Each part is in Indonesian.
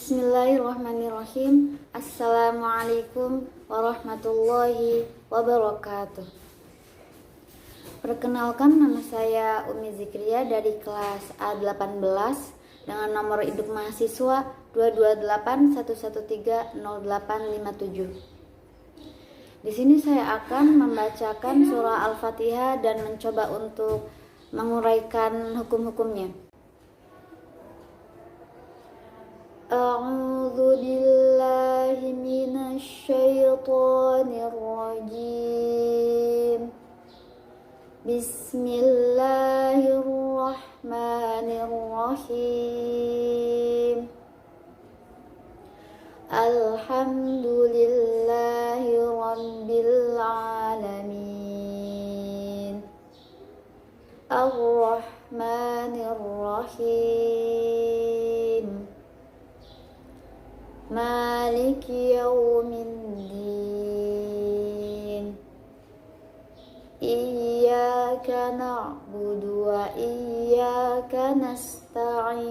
Bismillahirrahmanirrahim. Assalamualaikum warahmatullahi wabarakatuh. Perkenalkan, nama saya Umi Zikria dari kelas A18 dengan nomor induk mahasiswa 228113087. Di sini saya akan membacakan surah Al-Fatihah dan mencoba untuk menguraikan hukum-hukumnya. A'udzu billahi minasy syaithanir rajim. Bismillahirrahmanirrahim. Alhamdulillahi rabbil alamin. Ar-Rahmanir Rahim. Maliki yaumiddin. Iyyaka na'budu wa iyyaka nasta'in.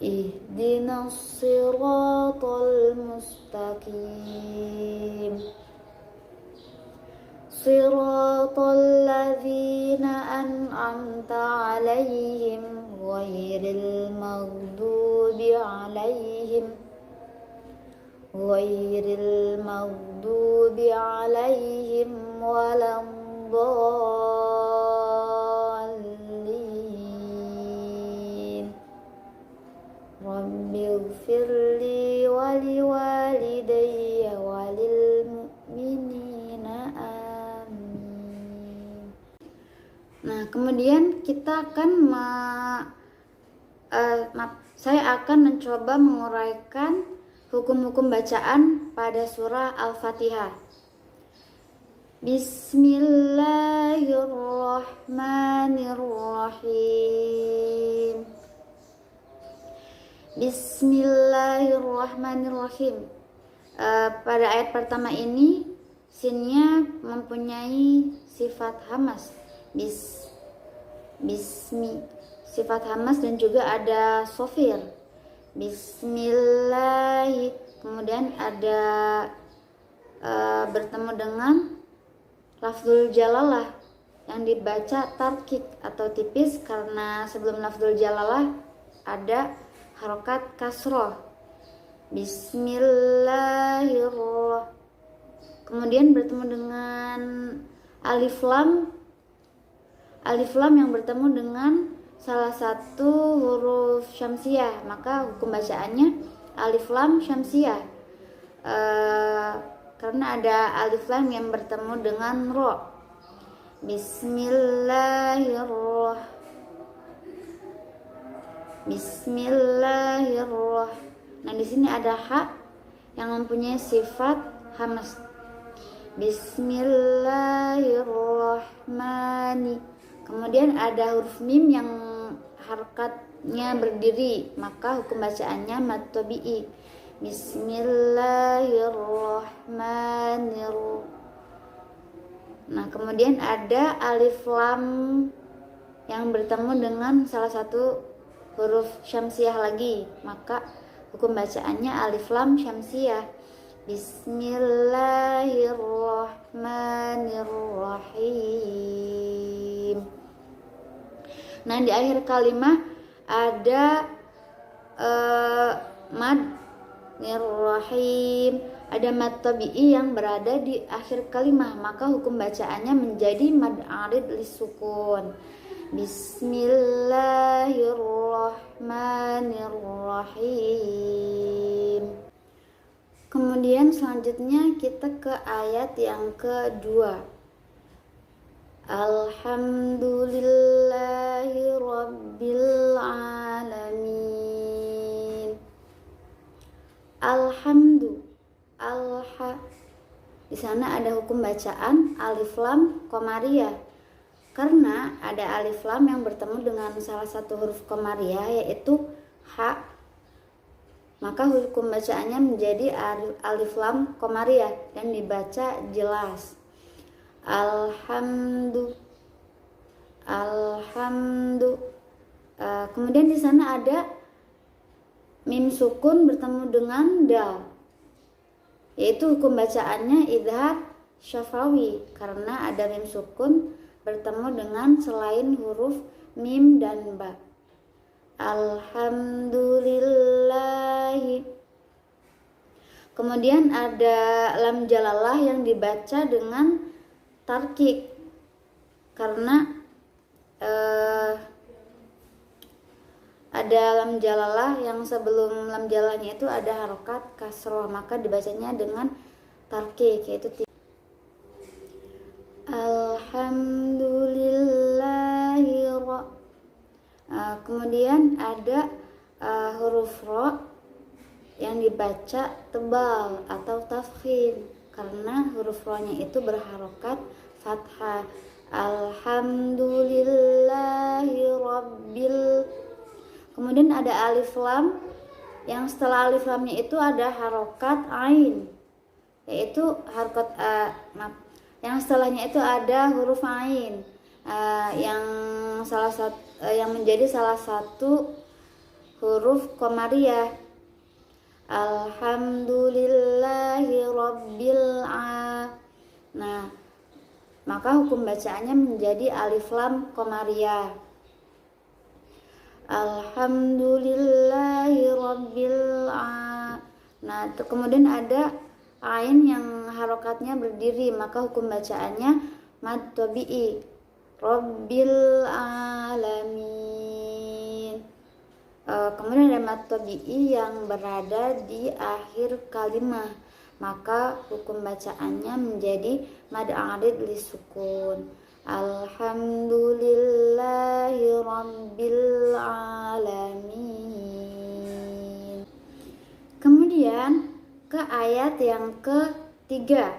Ihdinas siratal mustaqim. Siratal ladzina an'amta 'alaihim ghairil maghdubi 'alaihim waladdallin. Rabbighfirli wa liwalidayya wa lil mu'minina amin. Nah, kemudian kita akan saya akan mencoba menguraikan hukum-hukum bacaan pada surah Al-Fatihah. Bismillahirrahmanirrahim. Bismillahirrahmanirrahim. Pada ayat pertama ini sinnya mempunyai sifat hamas. Bismi sifat hamas dan juga ada sofir. Bismillahi, kemudian ada bertemu dengan lafzul jalalah yang dibaca tarkik atau tipis karena sebelum lafzul jalalah ada harokat kasroh. Bismillahirrahmanirrahim. Kemudian bertemu dengan alif lam yang bertemu dengan salah satu huruf syamsiah, maka hukum bacaannya alif lam syamsiah. Karena ada alif lam yang bertemu dengan ro. Bismillahirrahmanirrahim. Nah, di sini ada ha yang mempunyai sifat hamas. Bismillahirrahmanirrahim. Kemudian ada huruf mim yang harokatnya berdiri, maka hukum bacaannya mad tabi'i. Bismillahirrahmanirrahim. Nah, kemudian ada alif lam yang bertemu dengan salah satu huruf syamsiah lagi, maka hukum bacaannya alif lam syamsiah. Bismillahirrahmanirrahim. Nah, di akhir kalimat ada mad nirrahim, ada mad tabi'i yang berada di akhir kalimat, maka hukum bacaannya menjadi mad arid lisukun. Bismillahirrahmanirrahim. Kemudian selanjutnya kita ke ayat yang kedua. Alhamdulillahi rabbil alamin. Di sana ada hukum bacaan alif lam qamariyah. Karena ada alif lam yang bertemu dengan salah satu huruf qamariyah yaitu ha, maka hukum bacaannya menjadi alif lam qamariyah dan dibaca jelas. Alhamdu. Kemudian di sana ada mim sukun bertemu dengan dal, yaitu hukum bacaannya idhar syafawi karena ada mim sukun bertemu dengan selain huruf mim dan ba. Alhamdulillahi. Kemudian ada lam jalalah yang dibaca dengan tarkik karena ada lam jalalah yang sebelum lam jalalahnya itu ada harokat kasroh, maka dibacanya dengan tarkik, yaitu Alhamdulillahi. Kemudian ada huruf ro yang dibaca tebal atau tafkhim karena huruf ro-nya itu berharokat fathah. Alhamdulillahi rabbil. Kemudian ada alif lam yang setelah alif lamnya itu ada harokat ain, yaitu harokat yang setelahnya itu ada huruf ain yang menjadi salah satu huruf qamariyah. Alhamdulillahi rabbil alamin. Nah, maka hukum bacaannya menjadi alif lam qamariyah. Alhamdulillahi rabbil alamin. Nah, kemudian ada ain yang harokatnya berdiri, maka hukum bacaannya mad tabi'i rabbil alamin. Kemudian ada mad tabi'i yang berada di akhir kalimat, maka hukum bacaannya menjadi mad arid li sukun. Alhamdulillahi rabbil alamin. Kemudian ke ayat yang ketiga,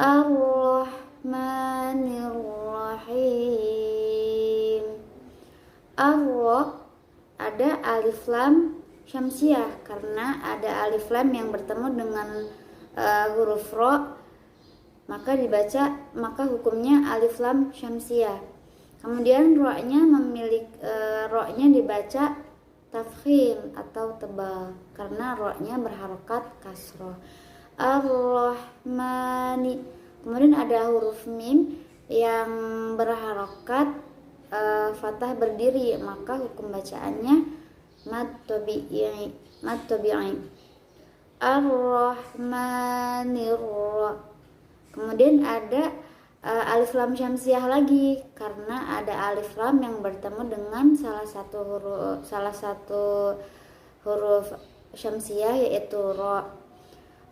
Ar-Rahmanir-Rahim. Ada alif lam syamsiah karena ada alif lam yang bertemu dengan huruf ro, maka hukumnya alif lam syamsiah. Kemudian ro-nya dibaca tafkhim atau tebal karena ro-nya berharokat kasroh. Ar-Rahmani. Kemudian ada huruf mim yang berharokat fathah berdiri, maka hukum bacaannya mad tabi'i. Ar-Rahmanir. Kemudian ada alif lam syamsiah lagi karena ada alif lam yang bertemu dengan salah satu huruf syamsiah yaitu ro.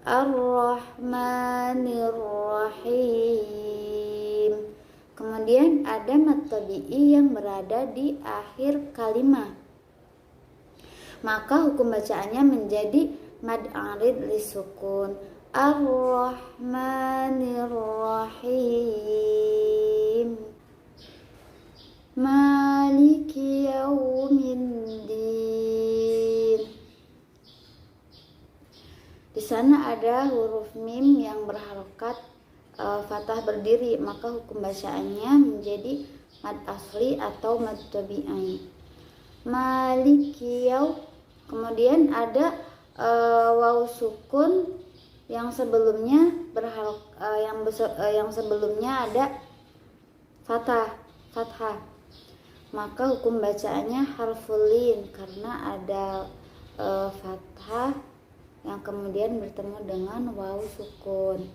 Ar-Rahmanir-Rahim. Kemudian ada mad tabi'i yang berada di akhir kalimat, maka hukum bacaannya menjadi mad arid li sukun. Ar-Rahmanir-Rahim. Maliki yaumiddin. Di sana ada huruf mim yang berharokat fathah berdiri, maka hukum bacaannya menjadi mad asli atau mad tabi'i. Maliki yaum. Kemudian ada waw sukun yang sebelumnya yang sebelumnya ada fathah, maka hukum bacaannya harful lin karena ada fathah yang kemudian bertemu dengan waw sukun.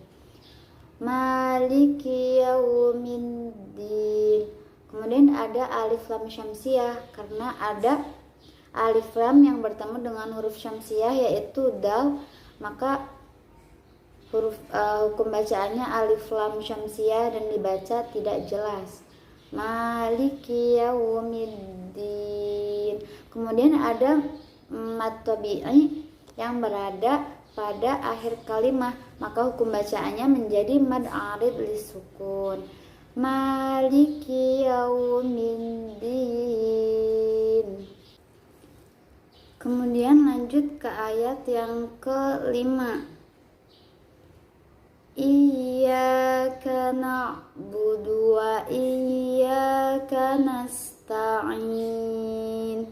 Maliki yaumiddin. Kemudian ada alif lam syamsiah karena ada alif lam yang bertemu dengan huruf syamsiah yaitu dal, maka hukum bacaannya alif lam syamsiah dan dibaca tidak jelas. Maliki yaumiddin. Kemudian ada mad tabi'i yang berada pada akhir kalimat, maka hukum bacaannya menjadi mad arid li sukun. Maliki yaumiddin. Kemudian lanjut ke ayat yang kelima. Iyyaka na'budu wa iyyaka nasta'in. nasta'in.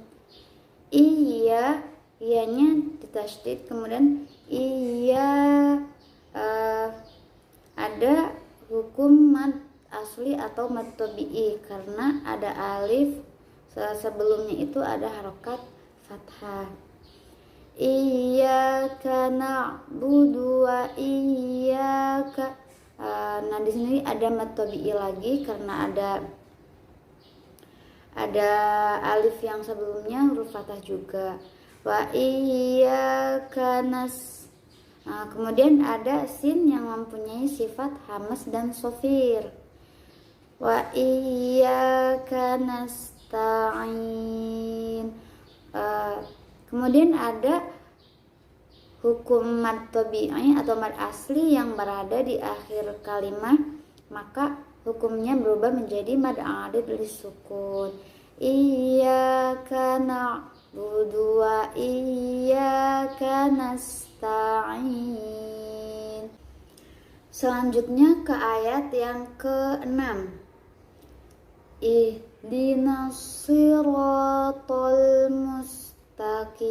Iya, iyanya ditasydid, kemudian iya ada hukum mad asli atau mad tabi'i karena ada alif sebelumnya itu ada harokat fathah. Iyyaka na'budu wa iyyaka. Nah di sini ada mad tabi'i lagi karena ada alif yang sebelumnya huruf fathah juga. Wa iyyaka nas. Nah, kemudian ada sin yang mempunyai sifat hamas dan sofir. Wa iyyaka nasta'in. Kemudian ada hukum mad tabi'i atau mad asli yang berada di akhir kalimat, maka hukumnya berubah menjadi mad arid lisukun. Iyyaka na'budu wa iyyaka nasta'in. Selanjutnya ke ayat yang ke-6. Ihdinas siratal mustaqim.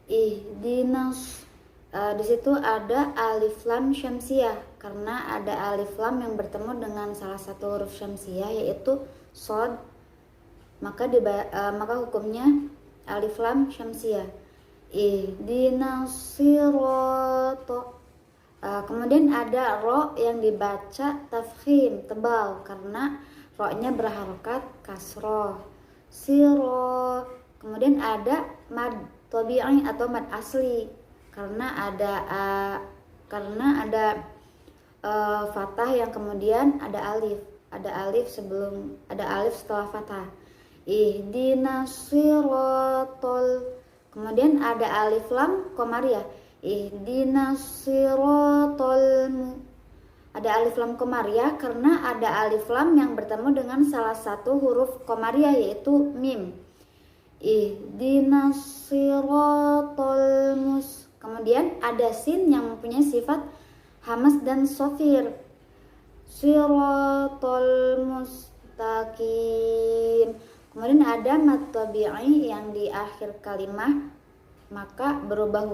Ihdinas, di situ ada alif lam syamsiyah karena ada alif lam yang bertemu dengan salah satu huruf syamsiyah yaitu shad, maka hukumnya alif lam syamsiyah. Ihdinas sirata. Kemudian ada ro yang dibaca tafkhim tebal karena ro-nya berharokat kasroh. Siro. Kemudian ada mad tabi'i atau mad asli karena ada fathah yang kemudian ada alif setelah fathah. Ihdinas siratal. Kemudian ada alif lam qamariyah. Ihdinas siratal. Ada alif lam qamariyah karena ada alif lam yang bertemu dengan salah satu huruf qamariyah yaitu mim. Ihdinas siratal mus. Kemudian ada sin yang mempunyai sifat hamas dan sofir. Siratal mustaqim. Kemudian ada mad tabi'i yang di akhir kalimat, maka berubah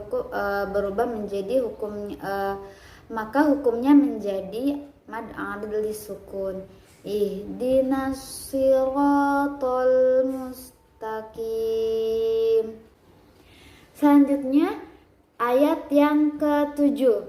menjadi hukumnya menjadi mad arid lisukun. Ihdinas siratal mustaqim. Selanjutnya ayat yang ke-7.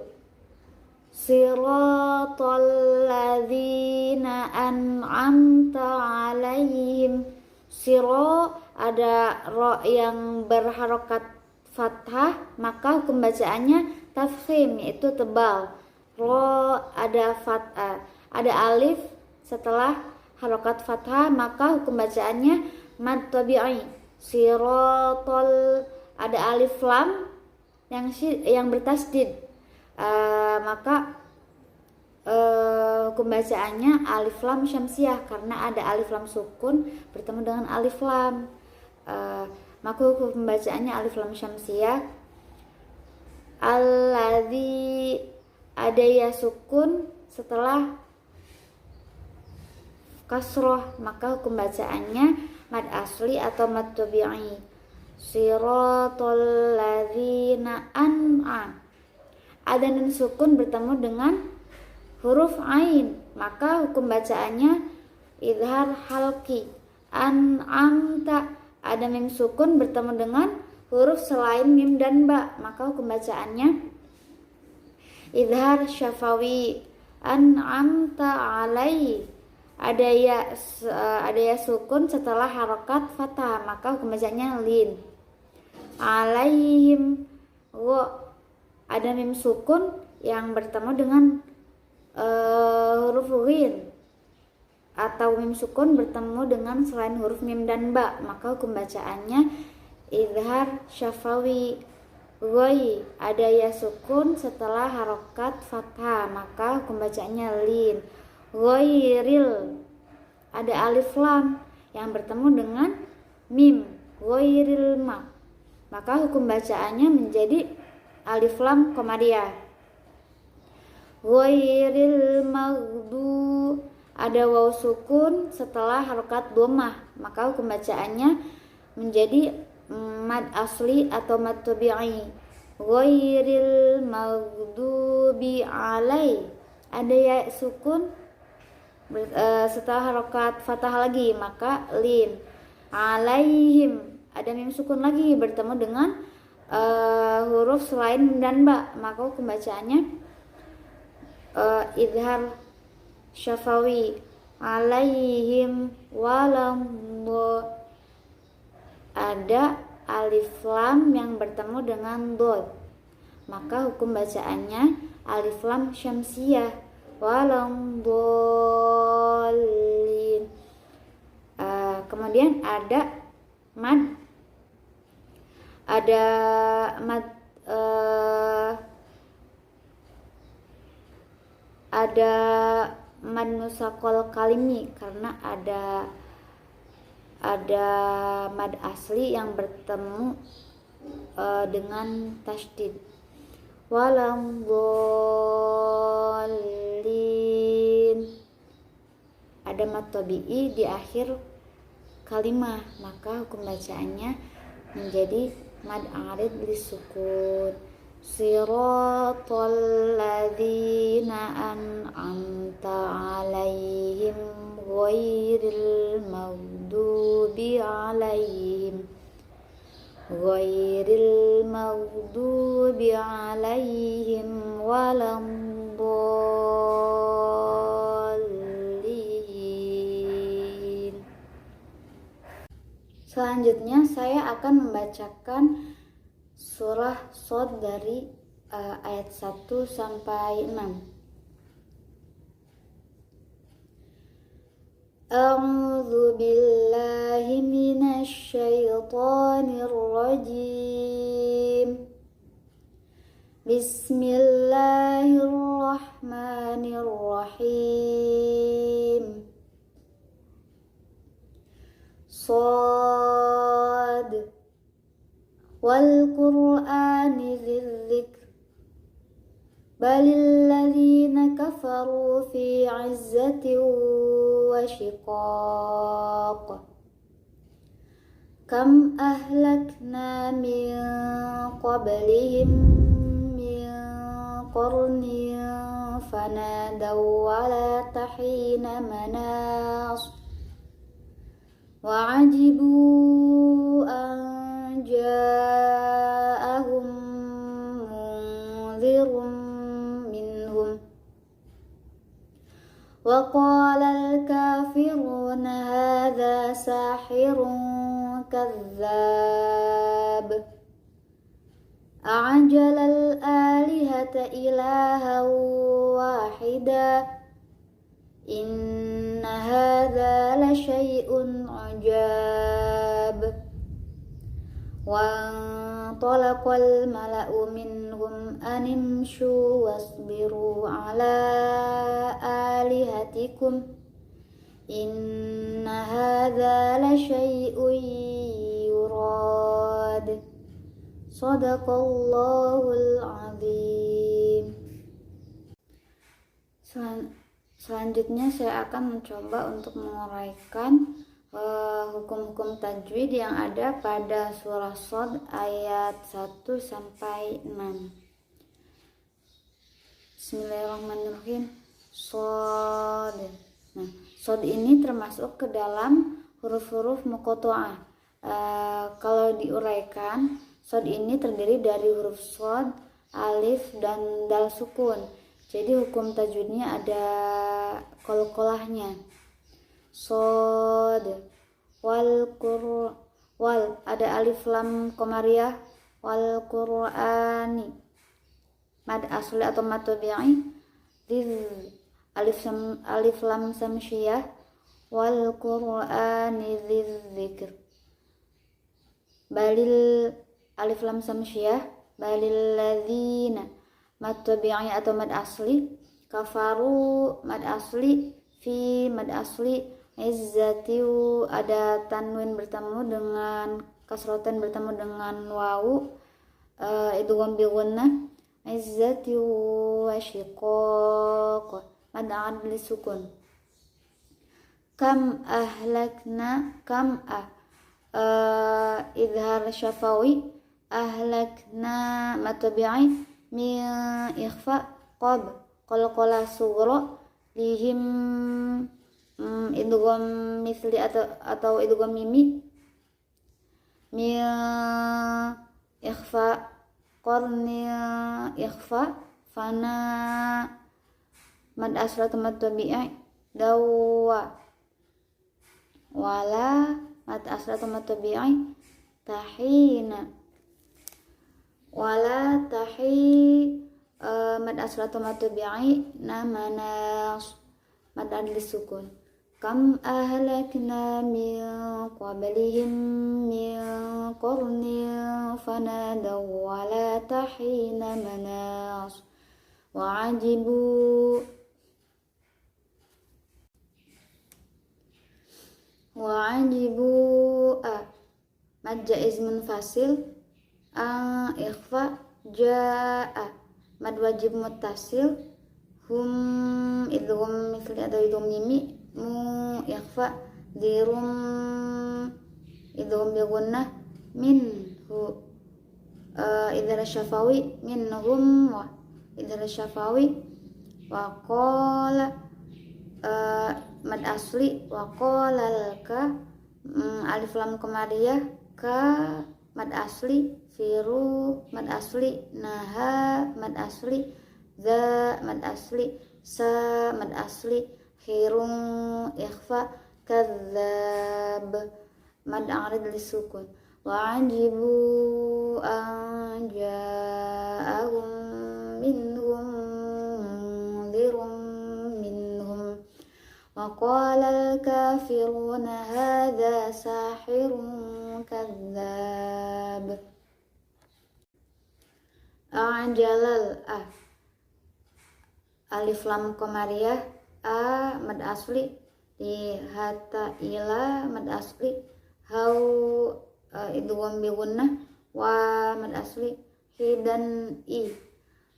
Siratal ladzina an'amta 'alaihim. Siro ada ro yang berharokat fathah, maka hukum bacaannya tafkhim yaitu tebal. Ro ada alif setelah harokat fathah, maka hukum bacaannya mad tabi'i. Sirotol ada alif lam yang bertasdid, maka hukum bacaannya alif lam syamsiyah karena ada alif lam sukun bertemu dengan alif lam, maka hukum bacaannya alif lam syamsiyah. Alladzi ada ya sukun setelah kasroh, maka hukum bacaannya mad asli atau mad tabi'i. Siratal ladzina an'am. Ada nun sukun bertemu dengan huruf ain, maka hukum bacaannya idhar halqi. An'amta ada mim sukun bertemu dengan huruf selain mim dan ba, maka hukum bacaannya idhar syafawi. An'amta alaihi ada ya sukun setelah harokat fathah, maka hukum bacaannya lin. Alaihim ada mim sukun yang bertemu dengan huruf ghin atau mim sukun bertemu dengan selain huruf mim dan ba, maka hukum bacaannya idhar syafawi. Ghoi ada ya sukun setelah harokat fathah, maka hukum bacaannya lin. Ghairil ada alif lam yang bertemu dengan mim. Ghairil ma, maka hukum bacaannya menjadi alif lam qamariyah. Ghairil maghdu ada waw sukun setelah harokat dhammah, maka hukum bacaannya menjadi mad asli atau mad tabi'i. Ghairil maghdubi alai, ada ya sukun setelah harokat fathah lagi, maka lin. Alaihim, ada mim sukun lagi bertemu dengan huruf selain dan ba, maka hukum bacaannya idhar syafawi. Alaihim walam, ada alif lam yang bertemu dengan dod, maka hukum bacaannya alif lam syamsiyah. Walam dolin. Kemudian ada mad mad nusakol kalimi, karena ada mad asli yang bertemu dengan tasydid. Walam dolin, ada mad tabi'i di akhir kalimah, maka hukum bacaannya menjadi mad arid lisukun. Siratal ladzina an'amta alaihim ghairil maghdubi alaihim walam dolin. Selanjutnya saya akan membacakan surah Shad dari ayat 1 sampai 6. A'udzu billahi minasy syaithanir rajim. Bismillahirrahmanirrahim. Shad wal Qur'ani dzidzikr balil ladzina kafaru fi 'izzatin wa shiqaq. Kam ahlakna min qablihim min qarnin fanadaw wala tahina manas wa ajibu an ja'ahum munzirun minhum wa qala al-kafiruna hadha sahirun kadzdzab a'jala al-alihata ilahan wahida inna hadza la syai'un ajab. Wa talaqal mala'u minhum animshu wasbiru ala alihatikum inna hadza la syai'un yurad. Shadaqallahul azim. Selanjutnya saya akan mencoba untuk menguraikan hukum-hukum tajwid yang ada pada surah Shad ayat 1 sampai 6. Bismillahirrahmanirrahim. Shad. Nah, Shad ini termasuk ke dalam huruf-huruf muqatta'ah. Kalau diuraikan, Shad ini terdiri dari huruf shad, alif, dan dal sukun. Jadi hukum tajwidnya ada qalqalahnya. Shad wal ada alif lam qamariyah, wal qur'ani mad asli atau mad tabi'i, alif lam samsiyah, wal qur'ani dzikr. Balil alif lam samsiyah, balil ladzina mad tabi'i atau mad asli, kafaru mad asli, fi mad asli, izzatiu ada tanwin bertemu dengan kasrotan bertemu dengan wawu, idgham bi gunnah, izzatiu wa shiqaq mad adli sukun. kam ahlakna, idhar syafawi, ahlakna mad tabi'i, min ikhfa, qalqalah sughra, lihim idgham misli atau idgham mimi, min ikhfa, qarni ikhfa, fana mad asli atau mad tabi'i, dawwa, wala mad asli atau mad tabi'i, tahina, wala tahi mad asli atau mad tabi'i, namanas mad adli sukun. Kam ahlakna min qablihim min qarnin fanadaw wala tahina manas wa'ajibu mad jaiz munfasil, ikhfa, jaa mad wajib muttasil, hum idgham misli atau idgham mimi, mu ikhfa, dirum idgham bi gunnah, minhu idhar syafawi, minhum wa idhar syafawi, wa qala mad asli, wa qala ka alif lam qamariyah, ka mad asli, firu mad asli, naha mad asli, za mad asli, sa mad asli, khirun ikhfa, kadzab mad arid lisukun. Wa'ajibu an ja'ahum minhum mundirun minhum wa qala al-kafiruna hadha sahirun kadzab. Ajalal alif lam qamariyah, mad asli, di hatta ila mad asli, hau idgham bi gunnah, wa mad asli, hidan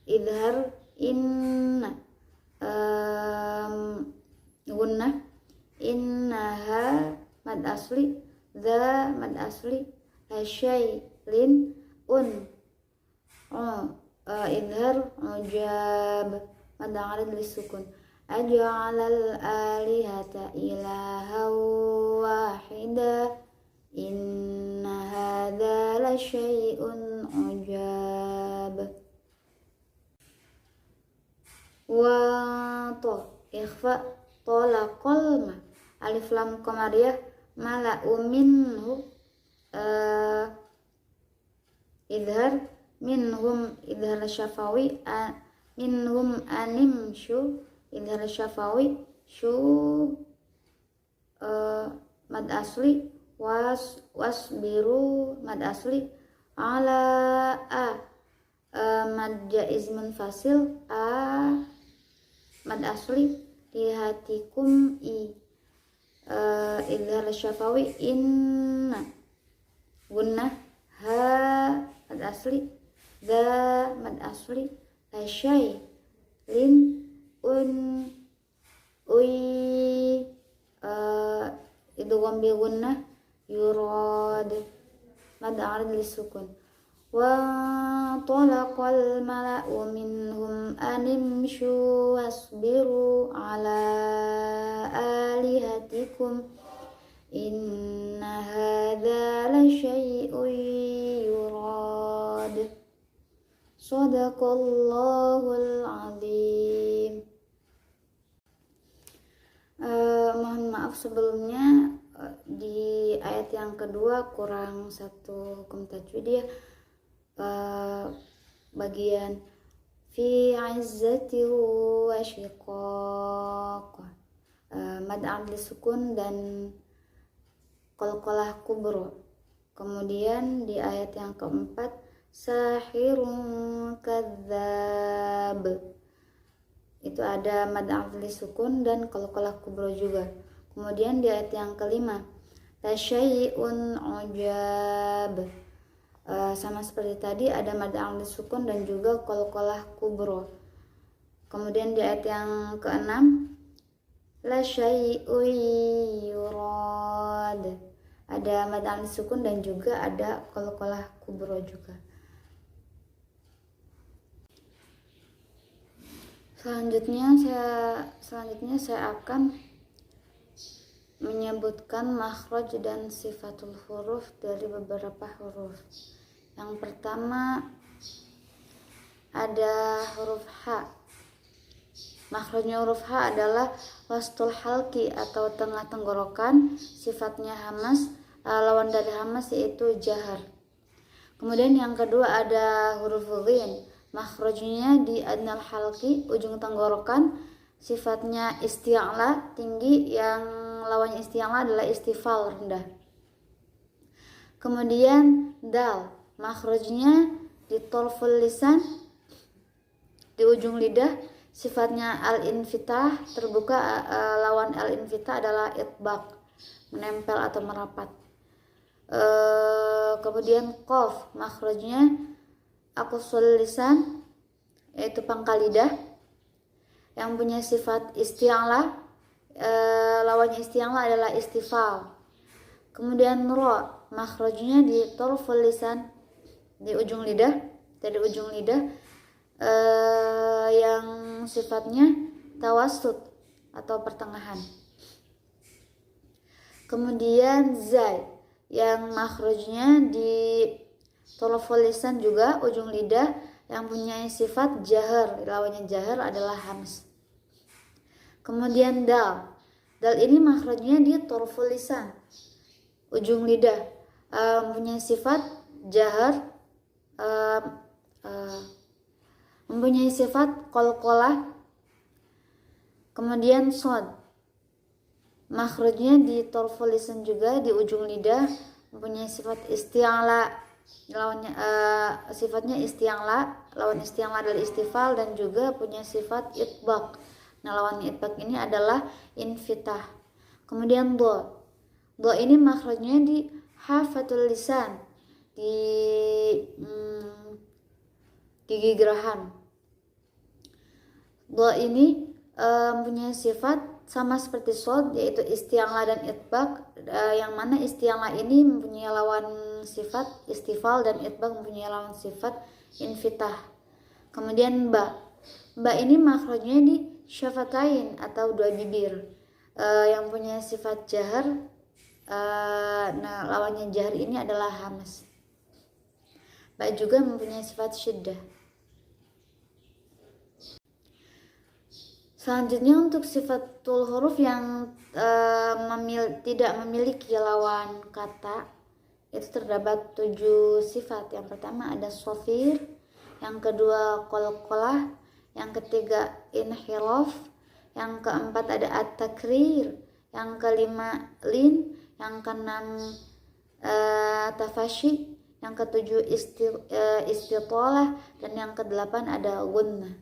idhar inna gunnah, innaha mad asli, dha mad asli, hasyai lin idhar ujab mad arid lisukun. Aj'alal alihata ilaha wahida inna hadza la syai'un ujab. Wa to ikhfa, tolaqal ma alif lam qamariyah, mala'u minhu idhar, minhum idhar syafawi, minhum animshu idhar syafawi, syu mad asli, wasbiru mad asli, ala mad jaiz munfasil, mad asli, di hatikum idhar syafawi, inna gunnah, ha mad asli, dha mad asli, asyai lin idgham bi gunnah, yurad mad arid lisukun. Wa talaqal mala'u minhum animshu wasbiru ala alihatikum inna hadza la syai'un yurad. Shadaqallahul azim. Mohon maaf sebelumnya di ayat yang kedua kurang satu hukum tajwid ya. Bagian fi izzati wa syiqaq, mad adli sukun dan qalqalah kubra. Kemudian di ayat yang keempat sahirun kadzab, itu ada mad adli sukun dan qalqalah kubra juga. Kemudian di ayat yang kelima tasyai'un ujab, sama seperti tadi ada mad adli sukun dan juga qalqalah kubra. Kemudian di ayat yang keenam la syai'un yurad. Ada mad alif sukun dan juga ada qalqalah kubra juga. Selanjutnya saya akan menyebutkan makhraj dan sifatul huruf dari beberapa huruf. Yang pertama ada huruf H. Makhrajnya huruf H adalah wastul halki atau tengah tenggorokan, sifatnya hamas, lawan dari hamas yaitu jahar. Kemudian yang kedua ada huruf ghin. Makhrajnya di adnal halki, ujung tenggorokan, sifatnya isti'la, tinggi, yang lawannya isti'la adalah istifal, rendah. Kemudian dal, makhrajnya di torful lisan, di ujung lidah, sifatnya al-infitah, terbuka, lawan al-infitah adalah itbaq, menempel atau merapat. Kemudian qaf, makhrajnya aqsul lisan, yaitu pangkal lidah, yang punya sifat isti'la, lawannya isti'la adalah istifal. Kemudian ra, makhrajnya di tarful lisan, di ujung lidah, dari ujung lidah, yang sifatnya tawassut atau pertengahan. Kemudian zai, yang makhrajnya di tarful lisan juga, ujung lidah, yang punya sifat jahar, lawannya jahar adalah hams. Kemudian dal, dal ini makhrajnya di tarful lisan, ujung lidah, mempunyai sifat jahar, mempunyai sifat qalqalah. Kemudian shad, makhrajnya di tarful lisan juga, di ujung lidah, mempunyai sifat isti'la, lawannya sifatnya isti'la, lawan isti'la adalah istifal, dan juga punya sifat itbaq. Nah, lawan itbaq ini adalah infitah. Kemudian do ini makhrajnya di hafatul lisan, di gigi geraham. Do ini punya sifat sama seperti shad, yaitu isti'la dan itbaq, yang mana isti'la ini mempunyai lawan sifat istifal dan itbaq mempunyai lawan sifat infitah. Kemudian ba ini makhrajnya di syafatain atau dua bibir, yang punya sifat jahar, nah lawannya jahar ini adalah hamas. Ba juga mempunyai sifat syiddah. Selanjutnya untuk sifatul huruf yang tidak memiliki lawan kata, itu terdapat 7 sifat. Yang pertama ada shafir, yang kedua qalqalah, yang ketiga inhiraf, yang keempat ada at-takrir, yang kelima lin, yang keenam tafashi, yang ketujuh istitalah, dan yang kedelapan ada gunnah.